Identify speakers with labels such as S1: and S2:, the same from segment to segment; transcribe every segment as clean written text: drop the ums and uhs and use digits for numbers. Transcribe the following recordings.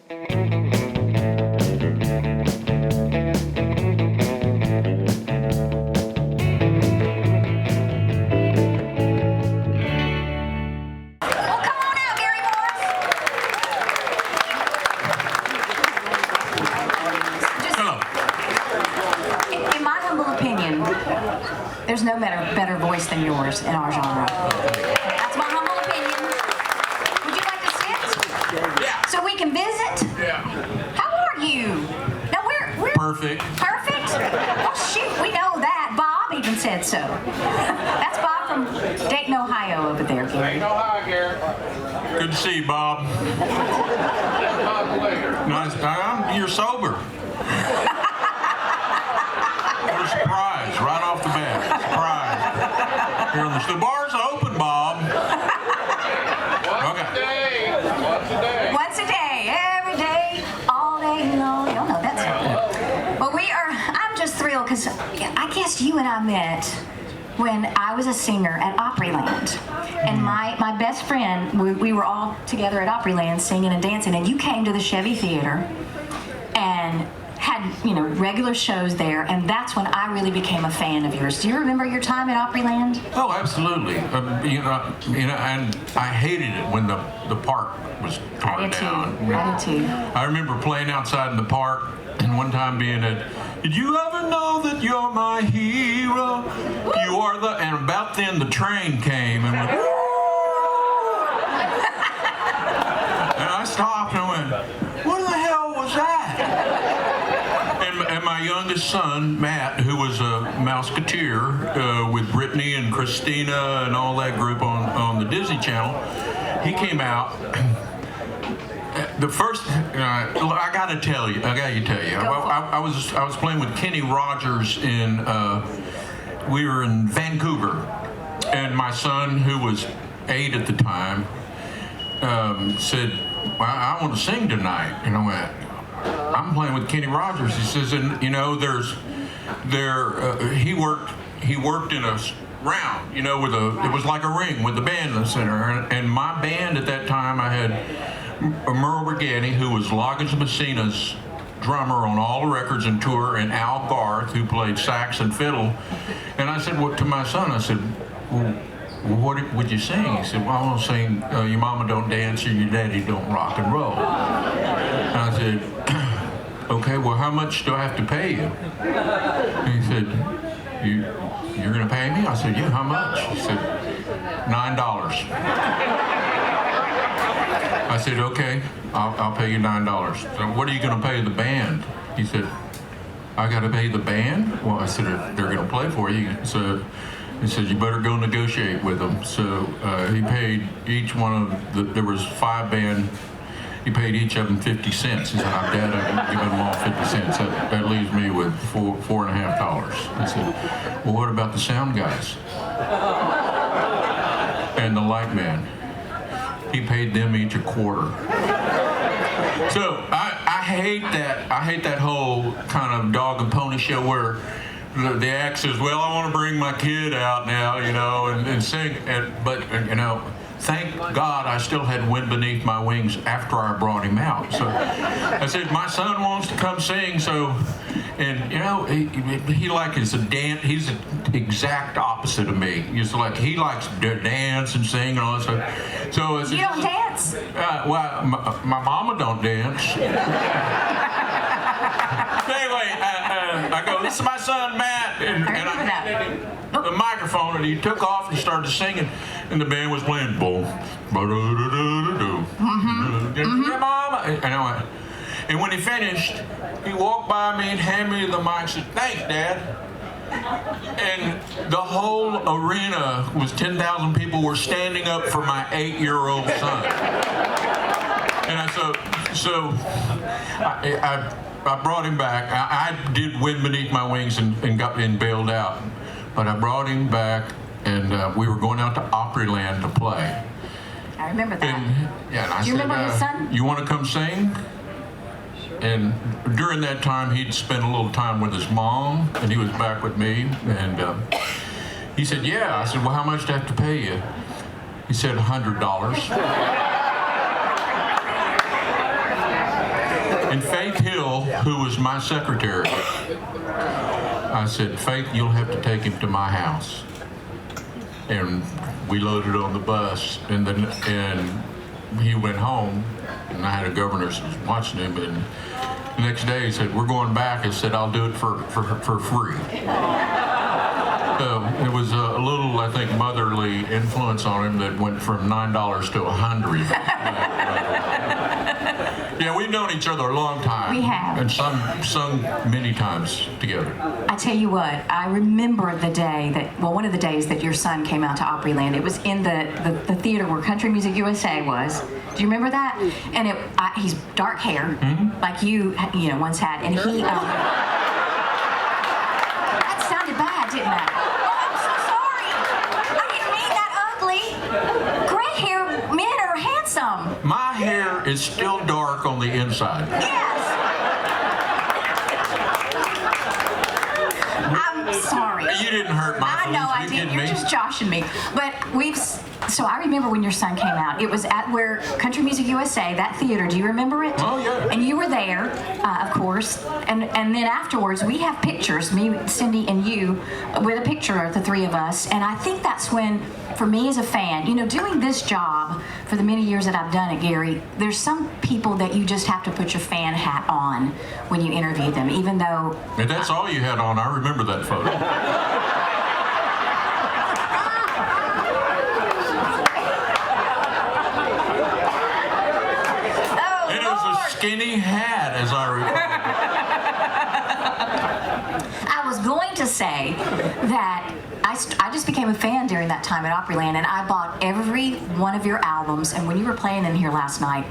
S1: There's no better voice than yours in our genre. That's my humble opinion. Would you like to sit?
S2: Yeah.
S1: So we can visit?
S2: Yeah.
S1: How are you? No, we're
S2: Perfect.
S1: perfect? Well, shoot, we know that. Bob even said so. That's Bob from Dayton, Ohio over there, Gary.
S3: Ohio, Gary.
S2: Good to see you, Bob. Nice. You're sober. What a surprise, right off the bat. Surprise. Here on the bar's open, Bob.
S3: Once a day.
S1: Once a day, every day, all day long. Y'all know that's something. Well, I'm just thrilled because I guess you and I met when I was a singer at Opryland. And my best friend, we were all together at Opryland singing and dancing, and you came to the Chevy Theater and had, regular shows there, and that's when I really became a fan of yours. Do you remember your time at Opryland?
S2: Oh, absolutely. And I hated it when the park was torn down.
S1: I did too.
S2: I remember playing outside in the park, and one time being at, did you ever know that you're my hero? You are the, and about then the train came and went, and I stopped and I went, what the hell was that? And my youngest son, Matt, who was a Mouseketeer with Brittany and Christina and all that group on the Disney Channel, he came out. The first, I gotta tell you, I was playing with Kenny Rogers we were in Vancouver, and my son, who was 8 at the time, said, well, I want to sing tonight, and I went, I'm playing with Kenny Rogers. He says, and he worked in a round, it was like a ring with the band in the center, and my band at that time, I had Merle Brigani, who was Loggins Messina's drummer on all the records and tour, and Al Garth, who played sax and fiddle. And I said, to my son, I said, well, what would you sing? He said, well, I want to sing Your Mama Don't Dance or Your Daddy Don't Rock and Roll. And I said, okay, well, how much do I have to pay you? And he said, you're going to pay me? I said, yeah, how much? He said, $9. I said, okay, I'll pay you $9. So what are you going to pay the band? He said, I got to pay the band? Well, I said, they're going to play for you. So he said, you better go negotiate with them. So he paid each one of there was 5 band. He paid each of them 50 cents. He said, I'm dead, I'm giving them all 50 cents. That leaves me with $4.50. I said, well, what about the sound guys? And the light man? He paid them each $0.25. So I hate that. I hate that whole kind of dog and pony show where the act says, well, I want to bring my kid out now, and sing. But thank God I still had wind beneath my wings after I brought him out. So I said, my son wants to come sing, so, and he is a dance. He's the exact opposite of me. He likes to dance and sing and all that stuff. So
S1: you don't dance?
S2: Well, my mama don't dance. Anyway, I go, this is my son Matt, and I the microphone, and he took off and he started singing, and the band was playing boom, mama, and I went, and when he finished, he walked by me and handed me the mic and said, thanks, Dad. And the whole arena was 10,000 people were standing up for my 8-year-old son. And I brought him back. I did wind beneath my wings and got bailed out. But I brought him back, and we were going out to Opryland to play.
S1: I remember that.
S2: And I
S1: Do you
S2: said,
S1: remember his son?
S2: You want to come sing? And during that time, he'd spent a little time with his mom, and he was back with me. And he said, yeah. I said, well, how much do I have to pay you? He said, $100. And Faith Hill, who was my secretary, I said, Faith, you'll have to take him to my house. And we loaded on the bus, and he went home, and I had a governor who was watching him, and the next day he said, we're going back. I said, I'll do it for free. It was a little, I think, motherly influence on him that went from $9 to $100. Yeah, we've known each other a long time.
S1: We have.
S2: And sung many times together.
S1: I tell you what, I remember the day one of the days that your son came out to Opryland. It was in the theater where Country Music USA was. Do you remember that? And he's dark hair, like you once had, and he. That sounded bad, didn't it? Oh, I'm so sorry. I didn't mean that ugly. Gray hair men are handsome.
S2: My hair is still dark on the inside.
S1: Yes. I'm sorry.
S2: You didn't hurt my
S1: I know I did. You're just joshing me. But so I remember when your son came out. It was at where Country Music USA, that theater. Do you remember it?
S2: Oh, yeah.
S1: And you were there, of course. And then afterwards, we have pictures, me, Cindy, and you, with a picture of the three of us. And I think that's when, for me as a fan, doing this job for the many years that I've done it, Gary, there's some people that you just have to put your fan hat on when you interview them, even though...
S2: And that's all you had on. I remember that photo. Skinny hat, as I recall.
S1: I was going to say that I just became a fan during that time at Opryland, and I bought every one of your albums, and when you were playing in here last night,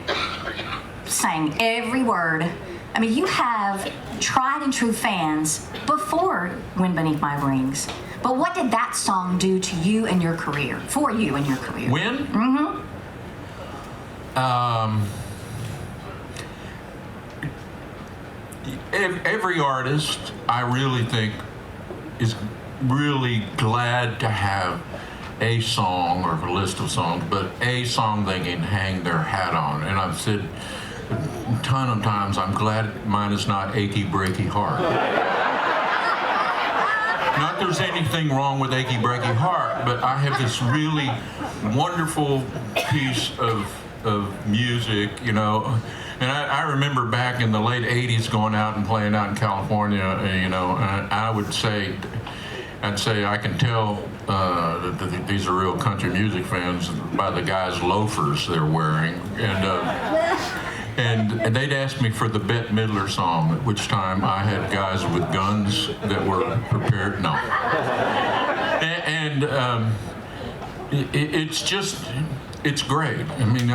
S1: sang every word. I mean, you have tried and true fans before Wind Beneath My Wings. But what did that song do to you and your career, for you and your career?
S2: Wind?
S1: Mm-hmm.
S2: Every artist, I really think, is really glad to have a song or a list of songs, but a song they can hang their hat on. And I've said a ton of times, I'm glad mine is not Achy Breaky Heart. Not there's anything wrong with Achy Breaky Heart, but I have this really wonderful piece of music, And I remember back in the late 80s going out and playing out in California, and I'd say I can tell that these are real country music fans by the guys' loafers they're wearing. And they'd ask me for the Bette Midler song, at which time I had guys with guns that were prepared. No. It's great. I mean,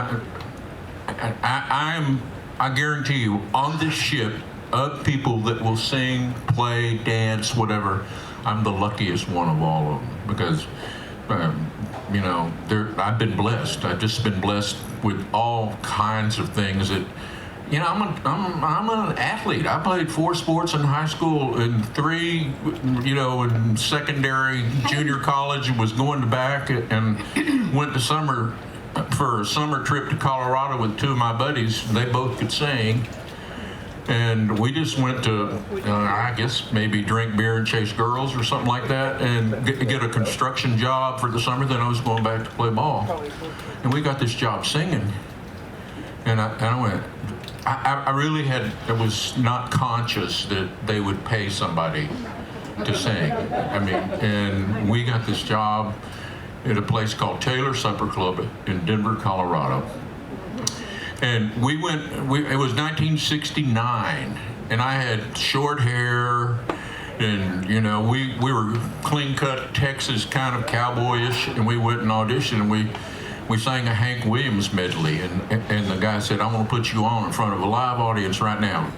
S2: I guarantee you, on this ship of people that will sing, play, dance, whatever, I'm the luckiest one of all of them because, I've been blessed. I've just been blessed with all kinds of things that, I'm an athlete. I played 4 sports in high school and 3, in secondary, junior college, was going to back and went to for a summer trip to Colorado with 2 of my buddies. They both could sing. And we just went to, I guess, maybe drink beer and chase girls or something like that and get a construction job for the summer. Then I was going back to play ball. And we got this job singing. And I went, I was not conscious that they would pay somebody to sing. And we got this job at a place called Taylor Supper Club in Denver, Colorado. And it was 1969, and I had short hair, and we were clean-cut Texas kind of cowboyish, and we went and auditioned, and we sang a Hank Williams medley, and the guy said, "I want to put you on in front of a live audience right now."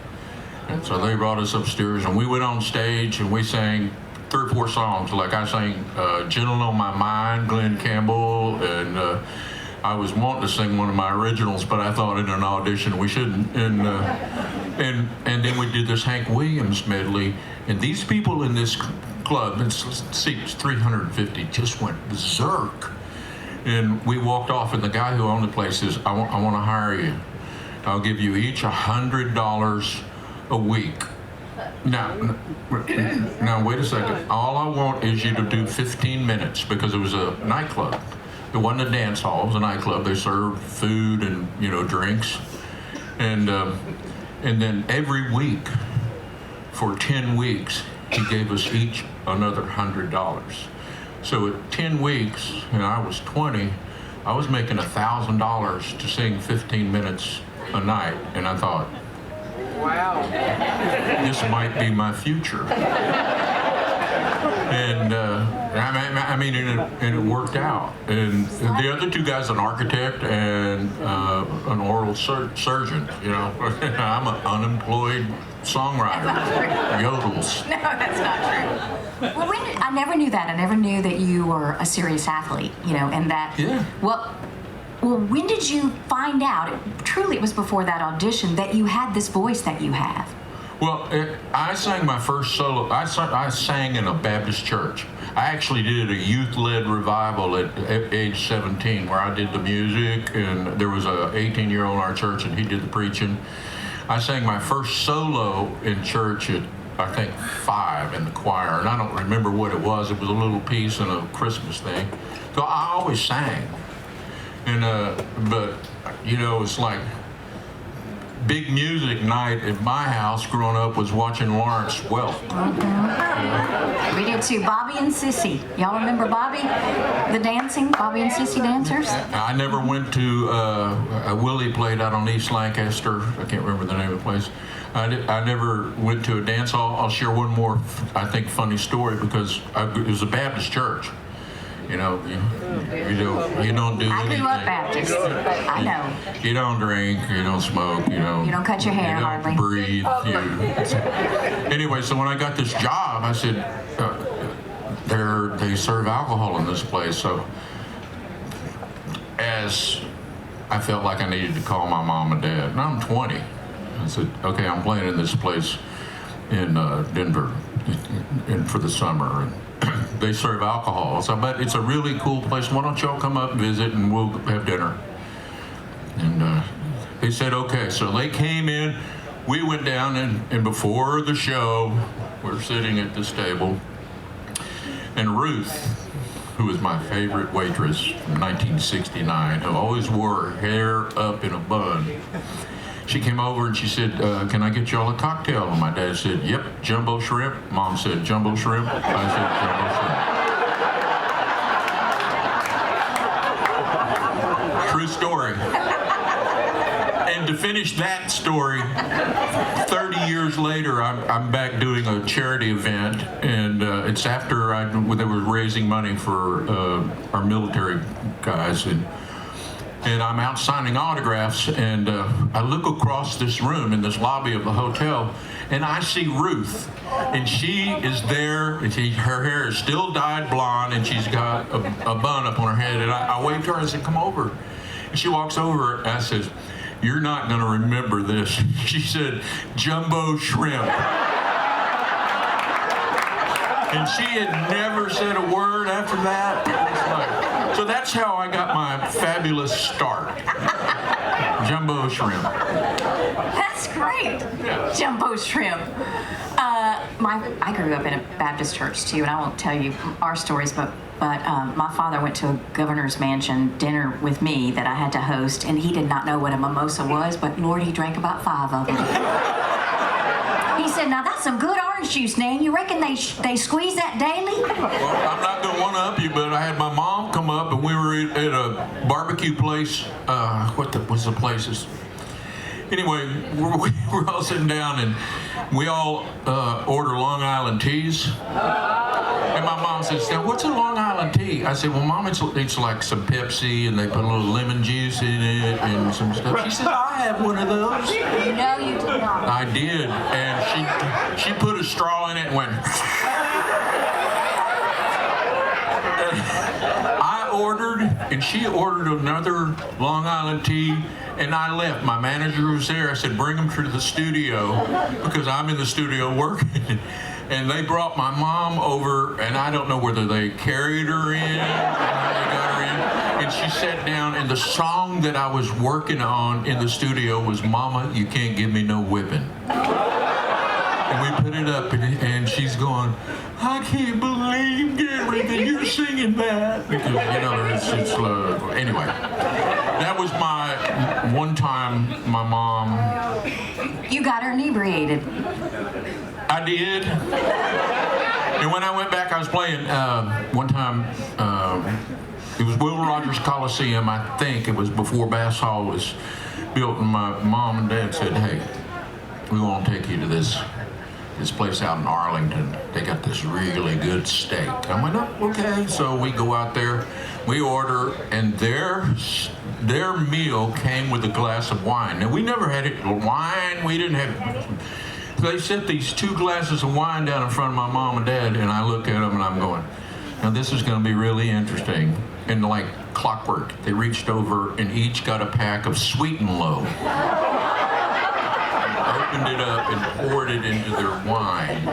S2: And so they brought us upstairs, and we went on stage, and we sang 3 or 4 songs. Like I sang "Gentle on My Mind," Glenn Campbell, and I was wanting to sing one of my originals, but I thought in an audition we shouldn't. And then we did this Hank Williams medley, and these people in this club, it seats 350, just went berserk. And we walked off, and the guy who owned the place says, I want to hire you. I'll give you each $100 a week. Now, wait a second. All I want is you to do 15 minutes because it was a nightclub. It wasn't a dance hall, it was a nightclub. They served food and, drinks. And then every week, for 10 weeks, he gave us each another $100. So at 10 weeks, and I was 20, I was making $1,000 to sing 15 minutes a night. And I thought,
S3: Wow.
S2: this might be my future. And and it worked out. And the other two guys, an architect and an oral surgeon. I'm an unemployed songwriter. Yodels.
S1: No, that's not true. Well, I never knew that. I never knew that you were a serious athlete, and that.
S2: Yeah.
S1: Well, when did you find out, truly it was before that audition, that you had this voice that you have?
S2: Well, I sang my first solo. I sang in a Baptist church. I actually did a youth-led revival at age 17 where I did the music, and there was a 18-year-old in our church, and he did the preaching. I sang my first solo in church at, I think, 5 in the choir, and I don't remember what it was. It was a little piece in a Christmas thing. So I always sang. And, but, it's like big music night at my house growing up was watching Lawrence Welk.
S1: Mm-hmm. We did too. Bobby and Sissy. Y'all remember Bobby? The dancing? Bobby and Sissy dancers?
S2: I never went to, Willie played out on East Lancaster. I can't remember the name of the place. I never went to a dance hall. I'll share one more, I think, funny story because it was a Baptist church. You don't do anything.
S1: I grew up Baptist. I know.
S2: You don't drink, you don't smoke,
S1: You don't cut your hair
S2: you
S1: hardly.
S2: don't breathe. Anyway, so when I got this job, I said, they serve alcohol in this place. So as I felt like I needed to call my mom and dad, and I'm 20. I said, okay, I'm playing in this place in Denver for the summer. And they serve alcohol. So, but it's a really cool place. Why don't y'all come up and visit and we'll have dinner? And they said, okay. So they came in. We went down and before the show, we're sitting at this table. And Ruth, who was my favorite waitress from 1969, who always wore her hair up in a bun, she came over and she said, can I get y'all a cocktail? And my dad said, yep, jumbo shrimp. Mom said, jumbo shrimp. I said, jumbo shrimp. True story. And to finish that story, 30 years later, I'm back doing a charity event, and it's after they were raising money for our military guys, and I'm out signing autographs, and I look across this room in this lobby of the hotel, and I see Ruth, and she is there, and her hair is still dyed blonde, and she's got a bun up on her head, and I waved to her and said, come over. And she walks over, and I said, you're not going to remember this. She said, jumbo shrimp. And she had never said a word after that. So that's how I got my fabulous start. Jumbo shrimp.
S1: That's great.
S2: Yeah.
S1: Jumbo shrimp. I grew up in a Baptist church too, and I won't tell you our stories, but my father went to a governor's mansion dinner with me that I had to host, and he did not know what a mimosa was, but Lord, he drank about 5 of them. He said, now that's some good orange juice, Nan. You reckon they squeeze that daily?
S2: Well, I'm not going to one-up you, but I had my mom come up, and we were at a barbecue place. What's the places? Anyway, we're all sitting down, and we all order Long Island teas. And my mom says, now, what's a Long Island tea? I said, well, Mom, it's like some Pepsi, and they put a little lemon juice in it and some stuff. She said, I have one of those.
S1: No, you did not.
S2: I did, and she put a straw in it and went. I ordered, and she ordered another Long Island tea, and I left. My manager was there. I said, bring them to the studio, because I'm in the studio working. And they brought my mom over, and I don't know whether they carried her in, or how they got her in, and and she sat down, and the song that I was working on in the studio was "Mama, You Can't Give Me No Whipping." And we put it up, and she's going, "I can't believe, Gary, that you're singing that." Because, you know, it's anyway. That was my one time my mom...
S1: You got her inebriated.
S2: I did. And when I went back, I was playing one time, it was Will Rogers Coliseum, I think. It was before Bass Hall was built, and my mom and dad said, "Hey, we want to take you to this place out in Arlington. They got this really good steak." I went, "Oh, okay." So we go out there, we order, and their meal came with a glass of wine. Now, we never had wine. We didn't have... They set these 2 glasses of wine down in front of my mom and dad, and I look at them and I'm going, "Now this is going to be really interesting." And like clockwork, they reached over and each got a pack of Sweet and Low. Opened it up and poured it into their wine.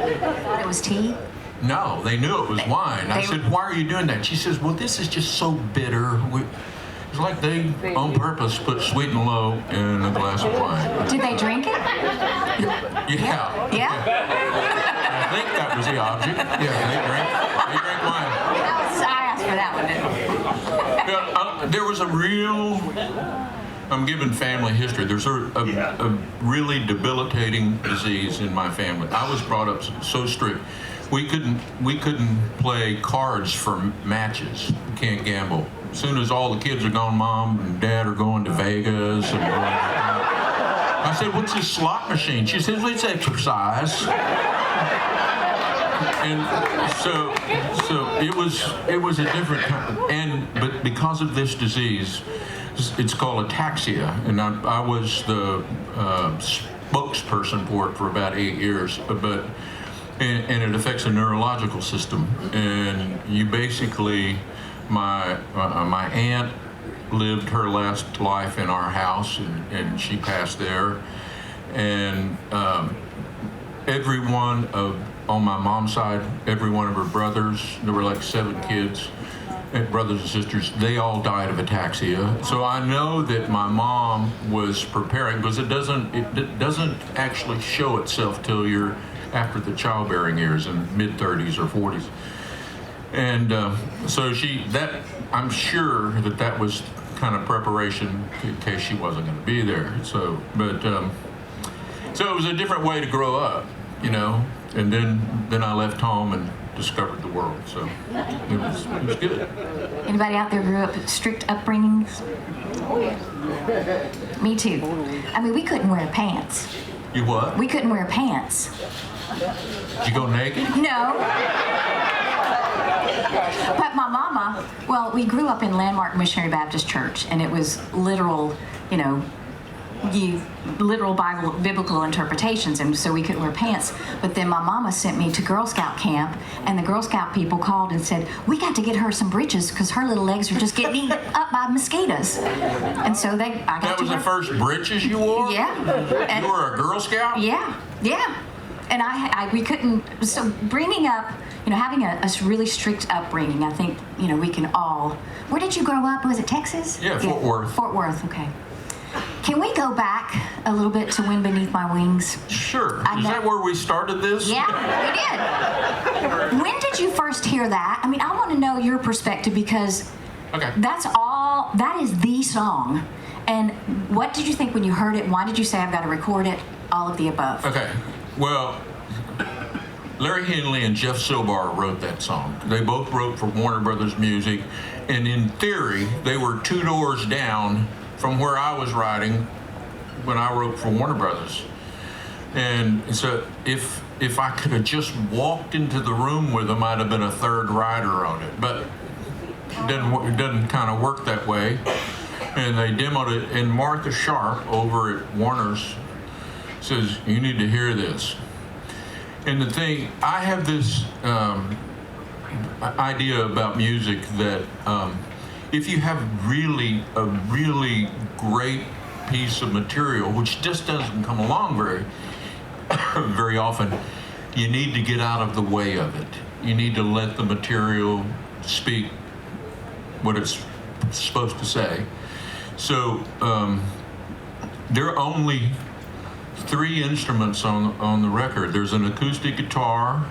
S1: It was tea?
S2: No, they knew it was wine. I said, "Why are you doing that?" She says, "Well, this is just so bitter." It's like they, on purpose, put Sweet and Low in a glass of wine.
S1: Did they drink it?
S2: Yeah.
S1: Yeah?
S2: I think that was the object. Yeah, they drank wine.
S1: I asked for that one, didn't I?
S2: There was a real... I'm giving family history. There's a really debilitating disease in my family. I was brought up so strict. We couldn't play cards for matches. We can't gamble. As soon as all the kids are gone, Mom and Dad are going to Vegas. And I said, "What's this slot machine?" She says, "Well, it's exercise." And so it was a different kind. But because of this disease, it's called ataxia, and I was the spokesperson for it for about 8 years. And it affects the neurological system, and you basically, my aunt lived her last life in our house, and she passed there, and everyone on my mom's side, every one of her brothers, there were like 7 kids, brothers and sisters, they all died of ataxia. So I know that my mom was preparing, because it doesn't actually show itself till you're after the childbearing years in mid-30s or 40s. And so I'm sure that was kind of preparation in case she wasn't going to be there. So it was a different way to grow up, you know. And then I left home and discovered the world. So it was good.
S1: Anybody out there grew up with strict upbringings? Me too. I mean, we couldn't wear pants.
S2: You what?
S1: We couldn't wear pants.
S2: Did you go naked?
S1: No. But my mama, well, we grew up in Landmark Missionary Baptist Church, and it was literal, you know, literal biblical interpretations, and so we couldn't wear pants. But then my mama sent me to Girl Scout camp, and the Girl Scout people called and said, "We got to get her some breeches because her little legs are just getting eaten up by mosquitoes." And so I got
S2: That was the first breeches you wore?
S1: Yeah. And
S2: you were a Girl Scout?
S1: Yeah. And we couldn't, so bringing up, you know, having a really strict upbringing, I think, you know, we can all, where did you grow up? Was it Texas?
S2: Yeah, Fort Worth.
S1: Fort Worth, okay. Can we go back a little bit to Wind Beneath My Wings?
S2: Sure. Is that where we started this?
S1: Yeah, we did. When did you first hear that? I mean, I want to know your perspective, because that is the song. And what did you think when you heard it? Why did you say, "I've got to record it"? All of the above.
S2: Okay. Well, Larry Henley and Jeff Silbar wrote that song. They both wrote for Warner Brothers Music, and in theory, they were 2 doors down from where I was writing when I wrote for Warner Brothers. And so if I could have just walked into the room with them, I'd have been a third writer on it. But it doesn't kind of work that way. And they demoed it, and Martha Sharp over at Warner's says, "You need to hear this." And the thing, I have this idea about music that if you have a really great piece of material, which just doesn't come along very often, you need to get out of the way of it. You need to let the material speak what it's supposed to say. So there are only 3 instruments on the record. There's an acoustic guitar,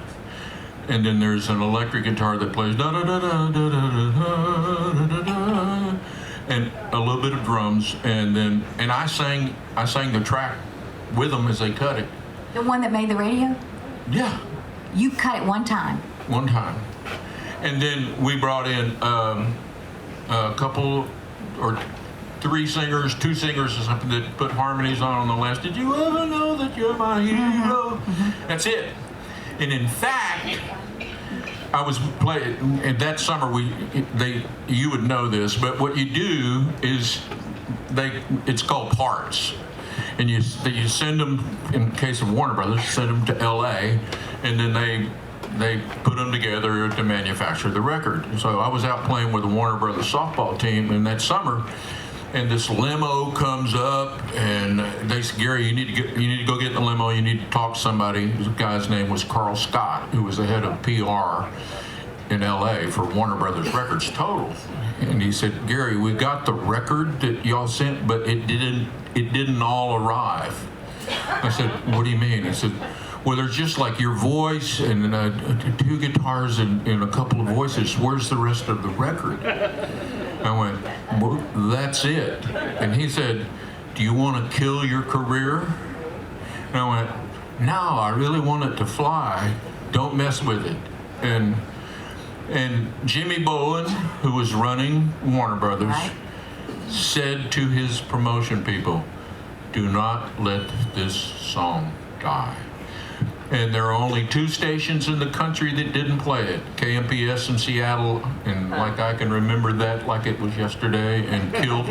S2: and then there's an electric guitar that plays da da da da da da da da da, and a little bit of drums, and I sang the track with them as they cut it.
S1: The one that made the radio?
S2: Yeah.
S1: You cut it one time.
S2: One time. And then we brought in a couple or 3 singers, 2 singers or something that put harmonies on the last. Did you ever know that you're my hero? That's it. And in fact, I was playing, and that summer you would know this, but what you do is it's called parts. And you send them, in case of Warner Brothers, send them to LA, and then they put them together to manufacture the record. So I was out playing with the Warner Brothers softball team in that summer, and this limo comes up, and they said, Gary, you need to go get in the limo. You need to talk to somebody. The guy's name was Carl Scott, who was the head of PR in LA for Warner Brothers Records Total. And he said, Gary, we got the record that y'all sent, but it didn't all arrive. I said, what do you mean? He said, well, there's just like your voice and 2 guitars and a couple of voices. Where's the rest of the record? I went, well, that's it. And he said, do you want to kill your career? And I went, no, I really want it to fly. Don't mess with it. And Jimmy Bowen, who was running Warner Brothers, said to his promotion people, do not let this song die. And there are only 2 stations in the country that didn't play it. KMPS in Seattle, and like I can remember that like it was yesterday, and Kilt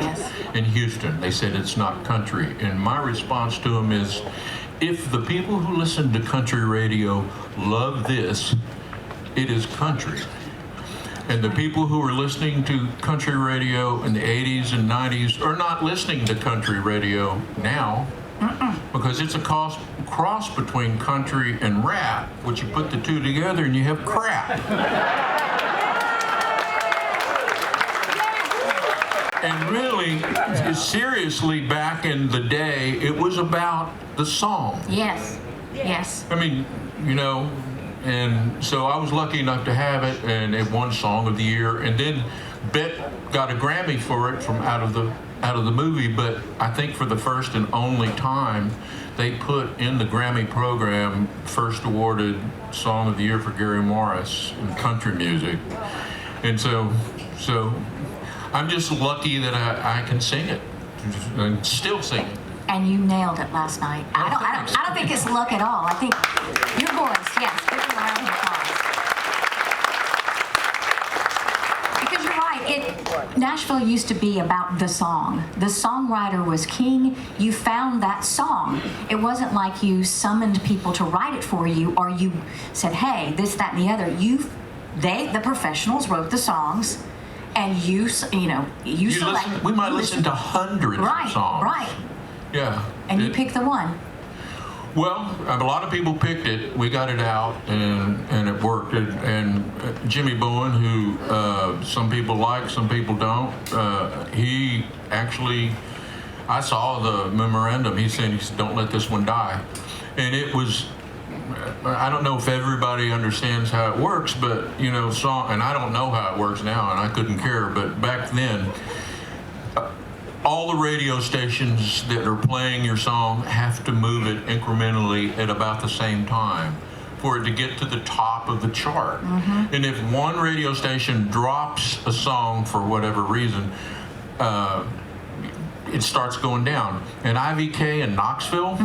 S2: in Houston. They said it's not country. And my response to them is, if the people who listen to country radio love this, it is country. And the people who are listening to country radio in the 80s and 90s are not listening to country radio now. Because it's a cross between country and rap, which you put the 2 together and you have crap. And really, seriously, back in the day, it was about the song.
S1: Yes.
S2: I mean, and so I was lucky enough to have it, and it won Song of the Year. And then Bet got a Grammy for it from out of the movie, but I think for the first and only time they put in the Grammy program first awarded Song of the Year for Gary Morris in country music. And so I'm just lucky that I can sing it and still sing it.
S1: And you nailed it last night. I don't think it's luck at all. I think your voice, yes, give you a round of applause. Because you're right, Nashville used to be about the song. The songwriter was king. You found that song. It wasn't like you summoned people to write it for you, or you said, hey, this, that, and the other. The professionals wrote the songs, and you select.
S2: We might listen to hundreds of songs.
S1: Right.
S2: Yeah.
S1: And you picked the one.
S2: Well, a lot of people picked it. We got it out, and it worked. And Jimmy Bowen, who some people like, some people don't, he actually, I saw the memorandum. He said, don't let this one die. And it was, I don't know if everybody understands how it works, but, and I don't know how it works now, and I couldn't care, but back then, all the radio stations that are playing your song have to move it incrementally at about the same time for it to get to the top of the chart. Mm-hmm. And if one radio station drops a song for whatever reason, it starts going down. And IVK in Knoxville,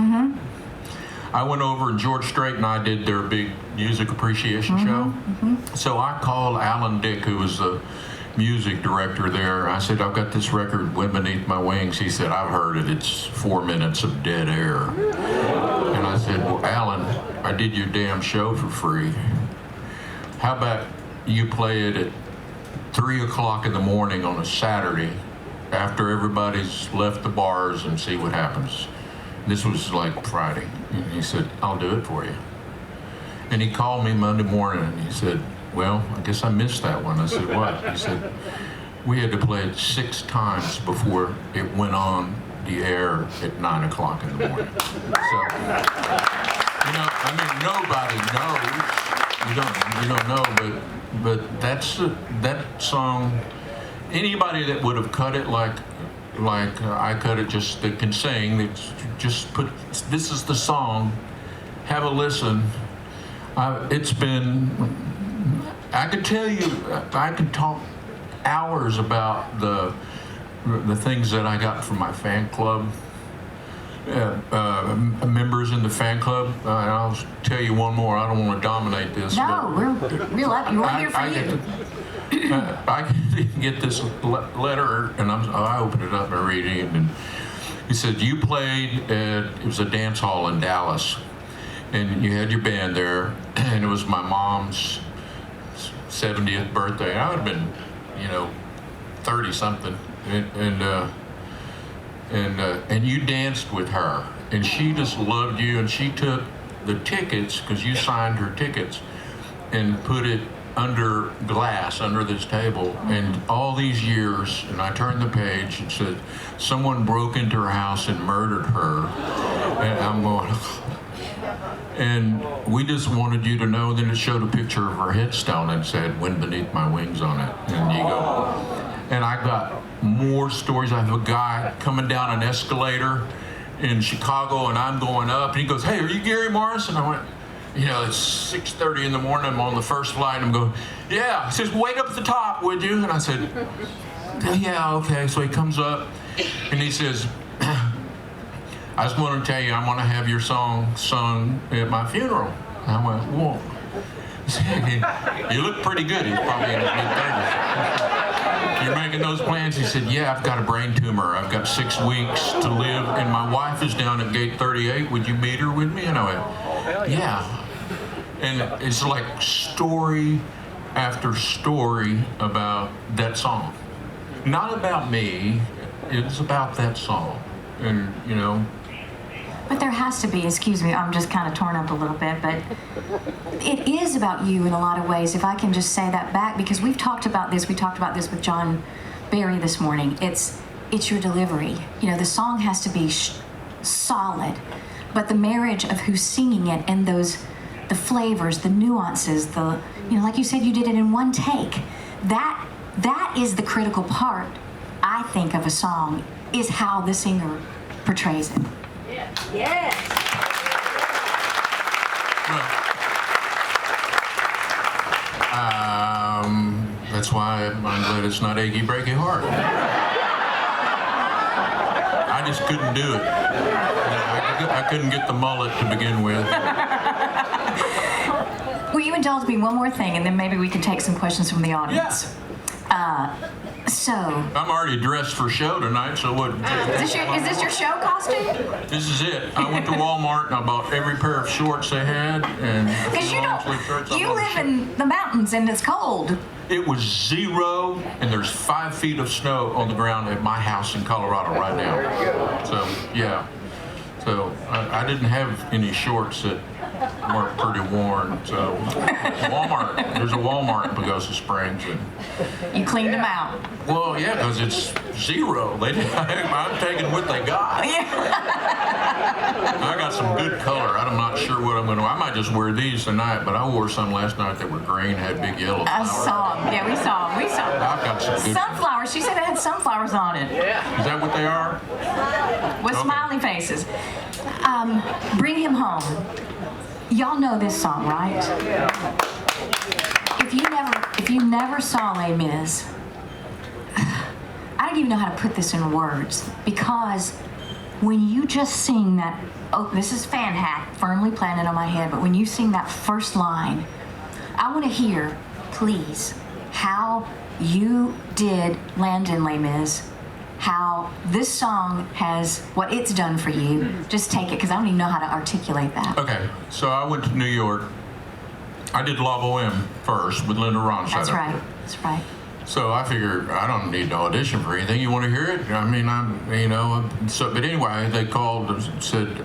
S2: I went over and George Strait and I did their big music appreciation show. Mm-hmm. So I called Alan Dick, who was the music director there. I said, I've got this record, Wind Beneath My Wings. He said, I've heard it. It's 4 minutes of dead air. And I said, well, Alan, I did your damn show for free. How about you play it at 3 o'clock in the morning on a Saturday after everybody's left the bars and see what happens. This was like Friday. And he said, I'll do it for you. And he called me Monday morning and he said, well, I guess I missed that one. I said, what? He said, we had to play it 6 times before it went on the air at 9 o'clock in the morning. So, you know, I mean, nobody knows. You don't know, but that song. Anybody that would have cut it like I cut it, just that can sing, that just put, this is the song. Have a listen. It's been. I could tell you. I could talk hours about the things that I got from my fan club, members in the fan club. And I'll tell you one more. I don't want to dominate this.
S1: No, we're here for you.
S2: I didn't get this letter, and I opened it up and read it, and he said, you played at, it was a dance hall in Dallas, and you had your band there, and it was my mom's 70th birthday. I would have been, 30-something, and you danced with her, and she just loved you, and she took the tickets, because you signed her tickets, and put it under glass, under this table, and all these years, and I turned the page and said, someone broke into her house and murdered her, and I'm going, and we just wanted you to know. Then it showed a picture of her headstone and said, wind beneath my wings on it, and you go, and I got more stories. I have a guy coming down an escalator in Chicago, and I'm going up, and he goes, hey, are you Gary Morrison? I went, it's 6:30 in the morning, I'm on the first flight, and I'm going, yeah. He says, wait up at the top, would you? And I said, yeah, okay. So he comes up, and he says, I just want to tell you, I want to have your song sung at my funeral. And I went, whoa. He said, you look pretty good. He's probably in his mid-30s. You're making those plans? He said, yeah, I've got a brain tumor. I've got 6 weeks to live, and my wife is down at gate 38. Would you meet her with me? And I went, yeah. And it's like story after story about that song. Not about me, it's about that song. And,
S1: But there has to be, excuse me, I'm just kind of torn up a little bit, but it is about you in a lot of ways, if I can just say that back, because we've talked about this. We talked about this with John Barry this morning. It's your delivery. The song has to be solid, but the marriage of who's singing it and the flavors, the nuances, like you said, you did it in one take. That is the critical part, I think, of a song, is how the singer portrays it.
S4: Yes.
S2: That's why I'm glad it's not Achy Breaky Heart. I just couldn't do it. I couldn't get the mullet to begin with.
S1: Will you indulge me one more thing, and then maybe we can take some questions from the audience? So.
S2: I'm already dressed for show tonight, so what?
S1: Is this your show costume?
S2: This is it. I went to Walmart and I bought every pair of shorts they had, and
S1: because you live in the mountains and it's cold.
S2: It was 0, and there's 5 feet of snow on the ground at my house in Colorado right now. So yeah. So I didn't have any shorts that weren't pretty worn. So Walmart, there's a Walmart in Pagosa Springs, and
S1: you cleaned them out.
S2: Well, yeah, because it's 0. I'm taking what they got. I got some good color. I'm not sure what I'm going to. I might just wear these tonight, but I wore some last night that were green, had big yellow flowers.
S1: I saw them. Yeah, we saw them.
S2: I've got some good
S1: sunflowers. She said it had sunflowers on it.
S3: Yeah.
S2: Is that what they are?
S1: With smiley faces. Bring Him Home. Y'all know this song, right? If you never saw Les Mis, I don't even know how to put this in words, because when you just sing that, this is fan hack, firmly planted on my head, but when you sing that first line, I want to hear, please, how you did land in Les Mis, how this song has, what it's done for you. Just take it, because I don't even know how to articulate that.
S2: Okay, so I went to New York. I did La Boheme first with Linda Ronstadt.
S1: That's right. That's right.
S2: So I figured I don't need to audition for anything. You want to hear it? I mean, So, but anyway, they called and said,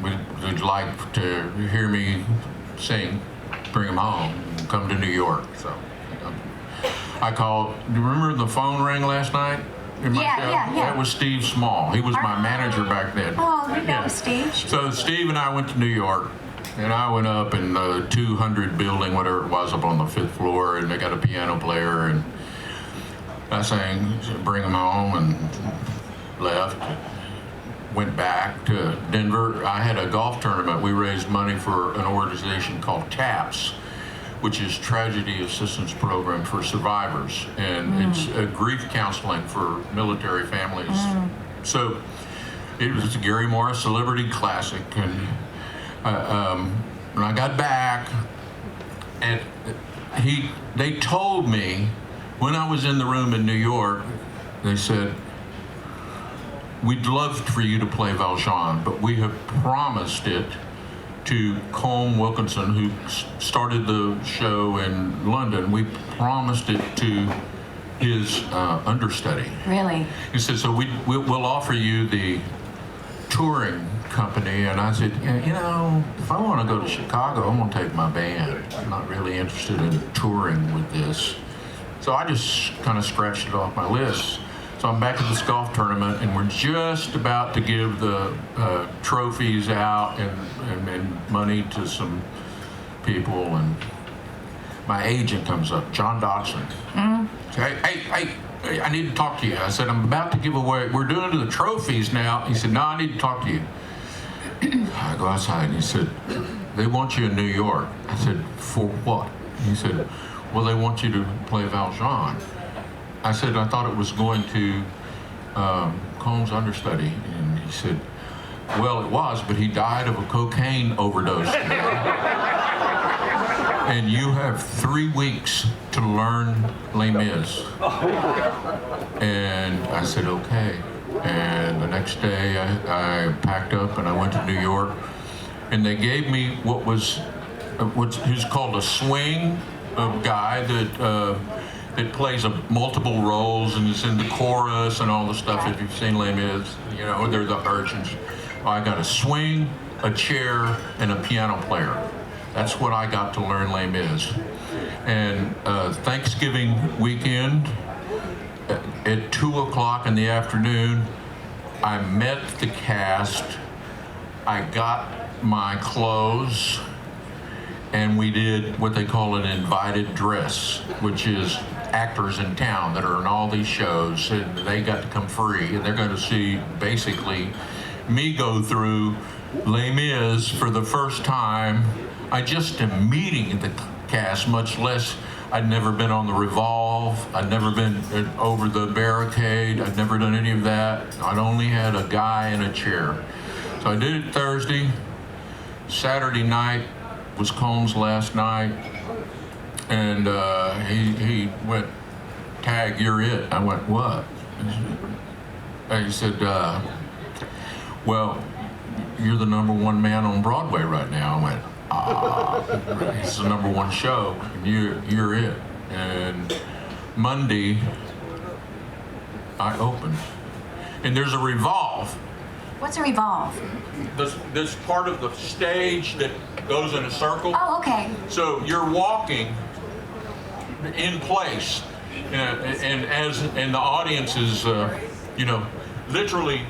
S2: "Would you like to hear me sing? Bring Him Home. Come to New York." So I called. Do you remember the phone rang last night? In my
S1: Yeah,
S2: show?
S1: yeah.
S2: That was Steve Small. He was my manager back then.
S1: Oh, we know Steve.
S2: So Steve and I went to New York, and I went up in the 200 building, whatever it was, up on the 5th floor, and they got a piano player, and I sang Bring 'Em Home and left. Went back to Denver. I had a golf tournament. We raised money for an organization called TAPS, which is Tragedy Assistance Program for Survivors, and it's grief counseling for military families. So it was a Gary Morris Celebrity Classic, and when I got back, and they told me when I was in the room in New York, they said, we'd love for you to play Valjean, but we have promised it to Colm Wilkinson, who started the show in London. We promised it to his understudy.
S1: Really?
S2: He said, so we'll offer you the touring company. And I said, you know, if I want to go to Chicago, I'm going to take my band. I'm not really interested in touring with this. So I just kind of scratched it off my list. So I'm back at this golf tournament, and we're just about to give the trophies out and money to some people, and my agent comes up, John Dodson. Say, hey, I need to talk to you. I said, I'm about to give away, we're doing the trophies now. He said, no, I need to talk to you. I go outside, and he said, they want you in New York. I said, for what? He said, well, they want you to play Valjean. I said, I thought it was going to Colm's understudy. And he said, well, it was, but he died of a cocaine overdose. And you have 3 weeks to learn Les Mis. And I said, okay. And the next day I packed up and I went to New York. And they gave me who's called a swing guy that plays multiple roles and is in the chorus and all the stuff. If you've seen Les Mis, you know, they're the urchins. I got a swing, a chair, and a piano player. That's what I got to learn Les Mis. And Thanksgiving weekend, at 2 o'clock in the afternoon, I met the cast. I got my clothes, and we did what they call an invited dress, which is actors in town that are in all these shows, and they got to come free, and they're going to see basically me go through Les Mis for the first time. I just am meeting the cast, much less I'd never been on the Revolve, I'd never been over the barricade, I'd never done any of that. I'd only had a guy in a chair. So I did it Thursday. Saturday night was Colm's last night, and he went, Tag, you're it. I went, what? And he said, well, you're the #1 man on Broadway right now. I went, it's the #1 show, and you're it. And Monday, I opened, and there's a Revolve.
S1: What's a Revolve?
S2: This part of the stage that goes in a circle.
S1: Oh, okay.
S2: So you're walking in place, and the audience is, literally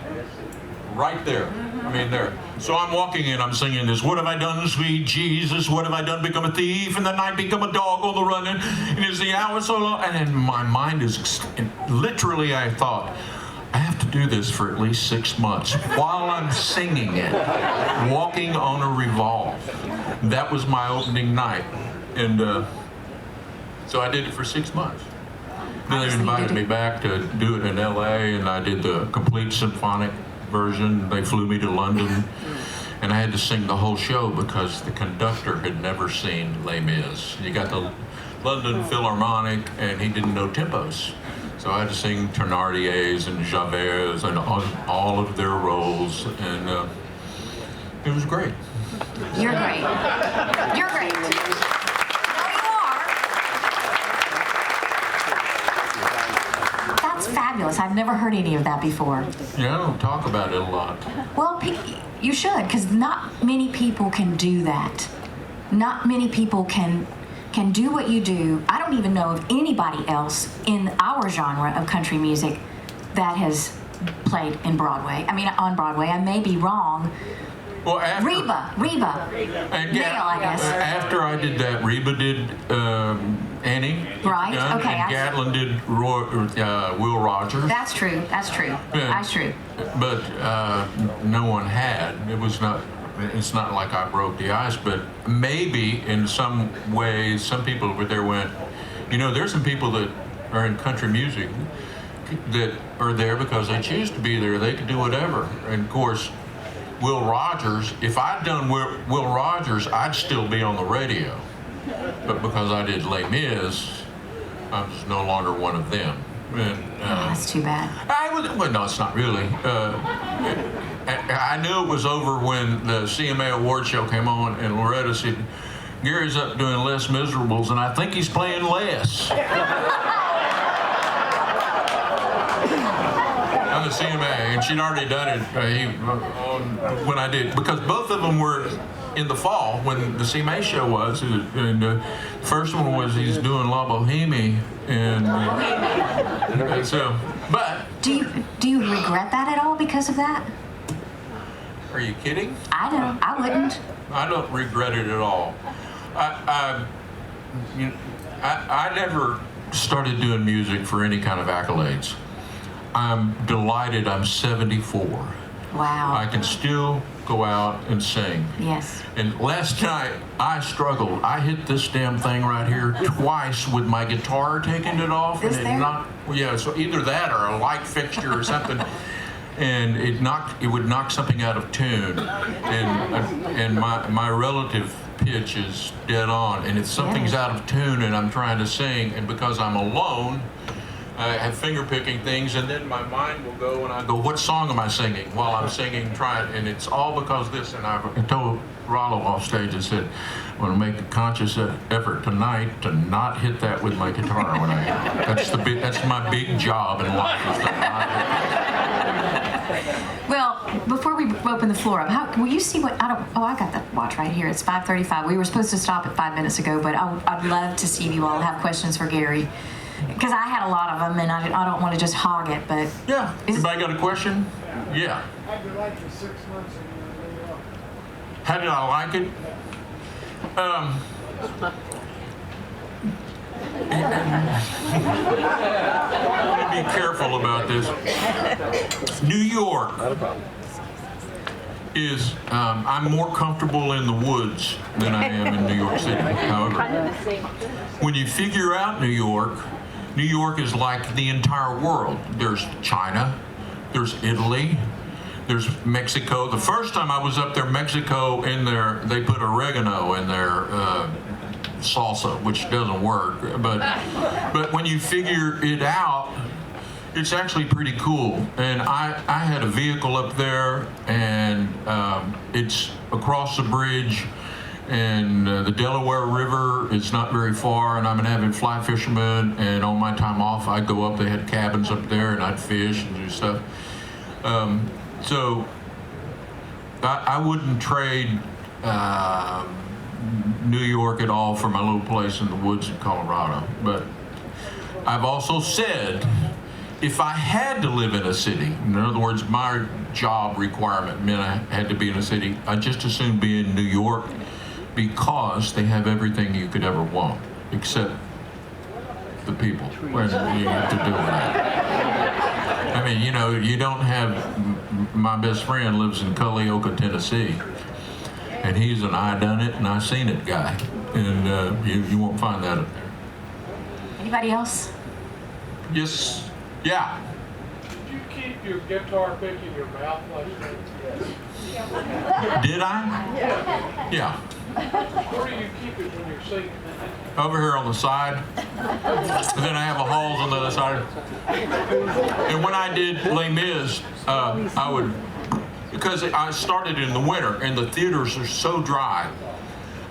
S2: right there. I mean, there. So I'm walking in, I'm singing this, what have I done, sweet Jesus? What have I done? Become a thief, and the night become a dog on the run, and is the hour so long? And then my mind is, literally I thought, I have to do this for at least 6 months while I'm singing it, walking on a Revolve. That was my opening night, and so I did it for 6 months. Then they invited me back to do it in LA, and I did the complete symphonic version. They flew me to London, and I had to sing the whole show because the conductor had never seen Les Mis. You got the London Philharmonic, and he didn't know tempos. So I had to sing Thénardiers and Javerts and all of their roles, and it was great.
S1: You're great. You're great. No, you are. That's fabulous. I've never heard any of that before.
S2: Yeah, I don't talk about it a lot.
S1: Well, you should, because not many people can do that. Not many people can can do what you do. I don't even know of anybody else in our genre of country music that has played in Broadway. I mean, on Broadway. I may be wrong.
S2: Well, after
S1: Reba.
S2: and
S1: Neil, I guess.
S2: After I did that, Reba did Annie.
S1: Right.
S2: Gunn,
S1: Okay.
S2: And Gatlin did Will Rogers.
S1: That's true. That's true.
S2: Yeah.
S1: That's true.
S2: But no one had. It was not. It's not like I broke the ice, but maybe in some ways, some people over there went, there's some people that are in country music that are there because they choose to be there. They can do whatever. And of course, Will Rogers, if I'd done Will Rogers, I'd still be on the radio. But because I did Les Mis, I was no longer one of them. And,
S1: That's too bad.
S2: Well, no, it's not really. I knew it was over when the CMA award show came on, and Loretta said, "Gary's up doing Les Miserables, and I think he's playing Les." On the CMA, and she'd already done it when I did, because both of them were in the fall when the CMA show was, and the first one was he's doing La Boheme, and so, but.
S1: Do you regret that at all because of that?
S2: Are you kidding?
S1: I don't. I wouldn't.
S2: I don't regret it at all. I never started doing music for any kind of accolades. I'm delighted I'm 74.
S1: Wow.
S2: I can still go out and sing.
S1: Yes.
S2: And last night, I struggled. I hit this damn thing right here twice with my guitar taking it off.
S1: This
S2: and
S1: there?
S2: So either that or a light fixture or something. And it would knock something out of tune. And my relative pitch is dead on. And if something's out of tune and I'm trying to sing, and because I'm alone, I have finger picking things, and then my mind will go and I go, what song am I singing while I'm singing, and it's all because this. And I told Rollo off stage, I said, I'm going to make a conscious effort tonight to not hit that with my guitar when that's my big job in life, is to not hit that.
S1: Well, before we open the floor up, will you see what I got the watch right here. It's 5:35. We were supposed to stop at 5 minutes ago, but I'd love to see if you all have questions for Gary, because I had a lot of them, and I don't want to just hog it. But
S2: yeah, anybody got a question? Yeah.
S4: How did you like the 6 months in New York?
S2: How did I like it? I'm going to be careful about this. New York is, I'm more comfortable in the woods than I am in New York City. However, when you figure out New York is like the entire world. There's China, there's Italy, there's Mexico. The first time I was up there, Mexico, they put oregano in their salsa, which doesn't work. But when you figure it out, it's actually pretty cool. And I had a vehicle up there, and it's across the bridge, and the Delaware River is not very far, and I'm an avid fly fisherman, and on my time off I'd go up. They had cabins up there, and I'd fish and do stuff. So I wouldn't trade New York at all for my little place in the woods in Colorado. But I've also said, if I had to live in a city, in other words, my job requirement meant I had to be in a city, I'd just as soon be in New York, because they have everything you could ever want, except the people. What do you have to do with that? I mean, you don't have, my best friend lives in Culleoka, Tennessee, and he's an I done it and I seen it guy, and you won't find that up there.
S1: anybody else?
S2: Yes, yeah.
S3: Did you keep your guitar pick in your mouth like that?
S2: Did I? Yeah.
S3: Where do you keep it when you're singing?
S2: Over here on the side, and then I have a halls on the other side. And when I did Les Mis, I would, because I started in the winter and the theaters are so dry,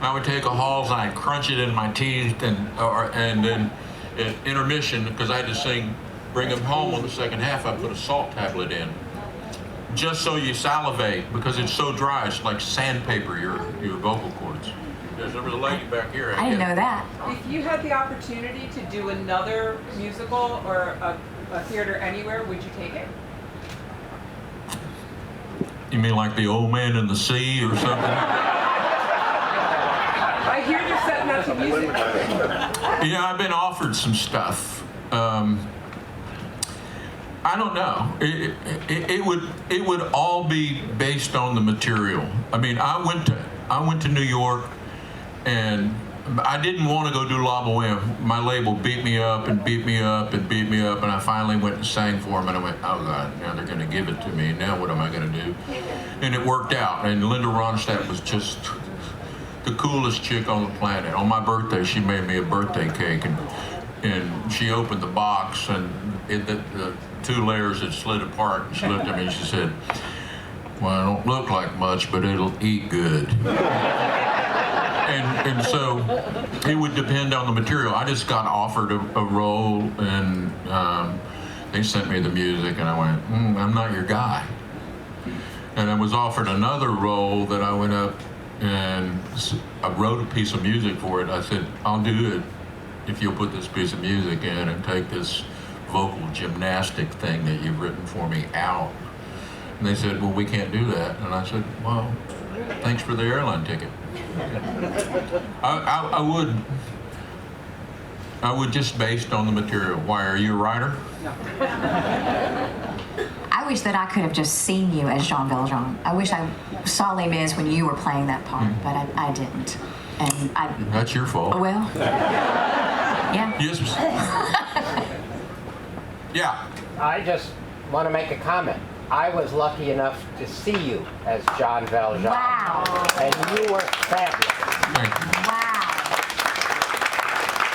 S2: I would take a halls and I'd crunch it in my teeth, and then at intermission, because I had to sing, bring them home on the second half, I put a salt tablet in, just so you salivate, because it's so dry, it's like sandpaper, your vocal cords. There was a lady back here.
S1: I didn't know that.
S5: If you had the opportunity to do another musical or a theater anywhere, would you take it?
S2: You mean like The Old Man in the Sea or something?
S5: I hear they're setting up to music.
S2: Yeah, I've been offered some stuff. I don't know. It would all be based on the material. I mean, I went to New York, and I didn't want to go do La Boheme. My label beat me up and beat me up and beat me up, and I finally went and sang for them, and I went, oh God, now they're going to give it to me. Now what am I going to do? And it worked out. And Linda Ronstadt was just the coolest chick on the planet. On my birthday, she made me a birthday cake, and she opened the box, and the 2 layers had slid apart, and she looked at me and she said, well, it don't look like much, but it'll eat good. And so it would depend on the material. I just got offered a role, and they sent me the music, and I went, I'm not your guy. And I was offered another role that I went up and I wrote a piece of music for it. I said, I'll do it if you'll put this piece of music in and take this vocal gymnastic thing that you've written for me out. And they said, well, we can't do that. And I said, well, thanks for the airline ticket. I would just based on the material. Why, are you a writer?
S5: No.
S1: I wish that I could have just seen you as Jean Valjean. I wish I saw Les Mis when you were playing that part, but I didn't. And
S2: That's your fault.
S1: well, yeah.
S2: Yes. Yeah.
S6: I just want to make a comment. I was lucky enough to see you as Jean Valjean.
S1: Wow.
S6: And you were fabulous.
S2: Thank you.
S1: Wow.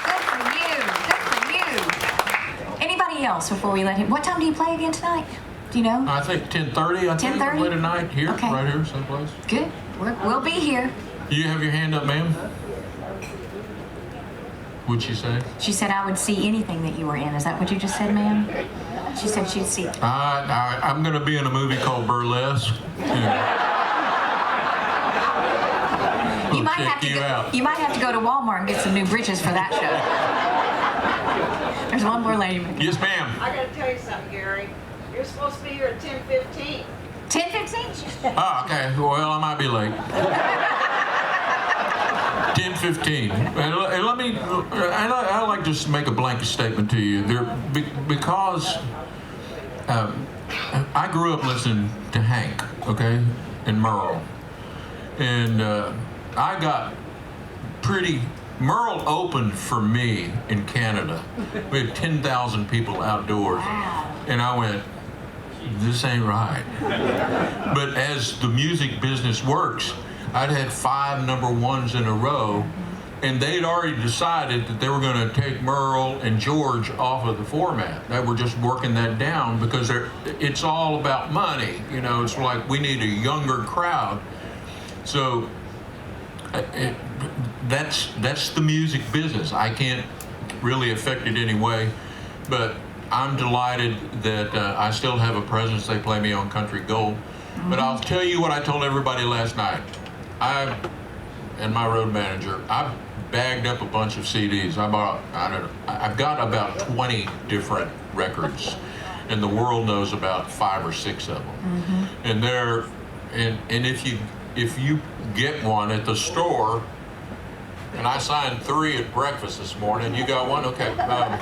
S1: Good for you. Good for you. Anybody else before we let him? What time do you play again tonight? Do you know?
S2: I think 10:30. I think
S1: 10:30?
S2: late tonight here,
S1: Okay.
S2: right here, someplace.
S1: Good. We'll be here.
S2: You have your hand up, ma'am? What'd she say?
S1: She said I would see anything that you were in. Is that what you just said, ma'am? She said she'd see.
S2: I'm going to be in a movie called Burlesque.
S1: You might have to go. You might have to go to Walmart and get some new britches for that show. There's one more lady.
S2: Yes, ma'am.
S7: I gotta tell you something, Gary. You're supposed to be here at 10:15.
S1: 10:15.
S2: Oh, okay. Well, I might be late. 10:15. And let me. I like to just make a blanket statement to you. Because I grew up listening to Hank, okay, and Merle, and I got pretty. Merle opened for me in Canada. We had 10,000 people outdoors, and I went, this ain't right. But as the music business works, I'd had 5 number ones in a row, and they'd already decided that they were going to take Merle and George off of the format. They were just working that down because it's all about money. You know, it's like we need a younger crowd. So that's the music business. I can't really affect it anyway, but I'm delighted that I still have a presence. They play me on Country Gold. But I'll tell you what I told everybody last night. And my road manager, I bagged up a bunch of CDs. I've got about 20 different records, and the world knows about 5 or 6 of them. And if you get one at the store, and I signed 3 at breakfast this morning. You got one? Okay. Yeah,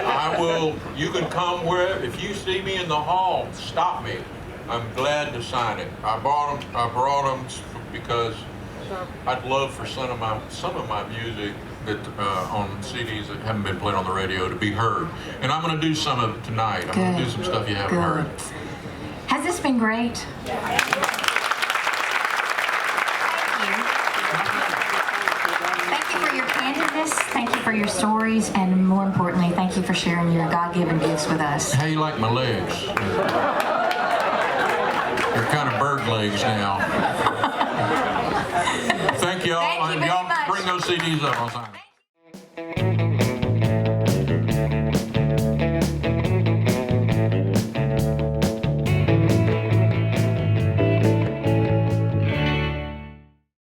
S2: I will. You can come wherever. If you see me in the hall, stop me. I'm glad to sign it. I brought them because I'd love for some of my music that on CDs that haven't been played on the radio to be heard. And I'm going to do some of it tonight. I'm going to do some stuff you haven't heard.
S1: Has this been great? Thank you for your candidness. Thank you for your stories, and more importantly, thank you for sharing your God-given gifts with us.
S2: How you like my legs? They're kind of bird legs now. Thank y'all.
S1: Thank you very
S2: Y'all
S1: much.
S2: bring those CDs up on time.